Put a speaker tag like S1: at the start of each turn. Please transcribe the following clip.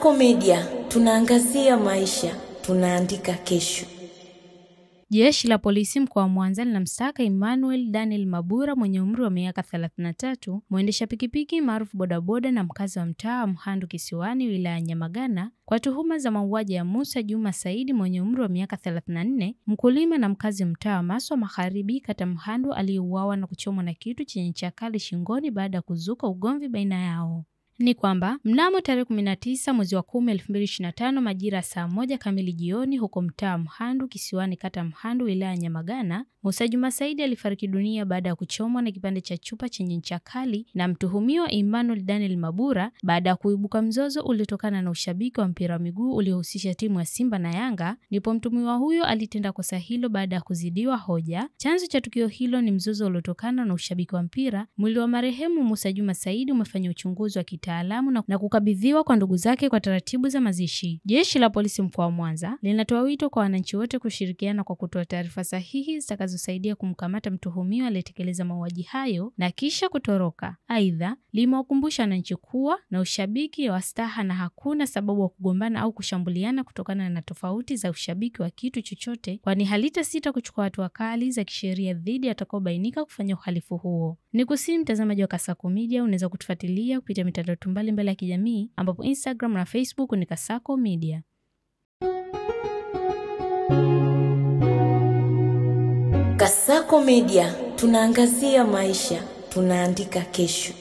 S1: Kasako Media, tunaangazia maisha, tunaandika kesho.
S2: Jeshi la polisi mkoa wa Mwanza linamsaka Emmanuel Daniel Mabura mwenye umri wa miaka 33, mwendesha pikipiki maarufu bodaboda na mkazi wa mtaa Mhandu Kisiwani wilaya Nyamagana kwa tuhuma za mauaji ya Musa Juma Saidi mwenye umri wa miaka 34, mkulima na mkazi mtaa wa Maswa Magharibi kata Mhandu aliyeuawa na kuchomwa na kitu chenye ncha kali shingoni baada ya kuzuka ugomvi baina yao. Ni kwamba mnamo tarehe 19 mwezi wa 10 2025 majira saa 1 kamili jioni huko mtaa Mhandu Kisiwani kata Mhandu wilaya Nyamagana, Musa Juma Saidi alifariki dunia baada ya kuchomwa na kipande cha chupa chenye ncha kali na mtuhumiwa Emmanuel Daniel Mabura baada ya kuibuka mzozo uliotokana na ushabiki wa mpira wa miguu uliohusisha timu ya Simba na Yanga. Ndipo mtuhumiwa huyo alitenda kosa hilo baada ya kuzidiwa hoja. Chanzo cha tukio hilo ni mzozo uliotokana na ushabiki wa mpira. Mwili wa marehemu Musa Juma Saidi umefanywa uchunguzi wa kitaalamu na kukabidhiwa kwa ndugu zake kwa taratibu za mazishi. Jeshi la polisi mkoa wa Mwanza linatoa wito kwa wananchi wote kushirikiana kwa kutoa taarifa sahihi zitakazosaidia kumkamata mtuhumiwa aliyetekeleza mauaji hayo na kisha kutoroka. Aidha, limewakumbusha wananchi kuwa na ushabiki wa staha na hakuna sababu ya kugombana au kushambuliana kutokana na tofauti za ushabiki wa kitu chochote, kwani halitasita kuchukua hatua kali za kisheria dhidi ya watakaobainika kufanya uhalifu huo. Nikusihi mtazamaji wa Kasako Media, unaweza kutufuatilia kupitia mitandao mbalimbali ya kijamii ambapo Instagram na Facebook ni Kasako Media.
S1: Kasako Media, tunaangazia maisha, tunaandika kesho.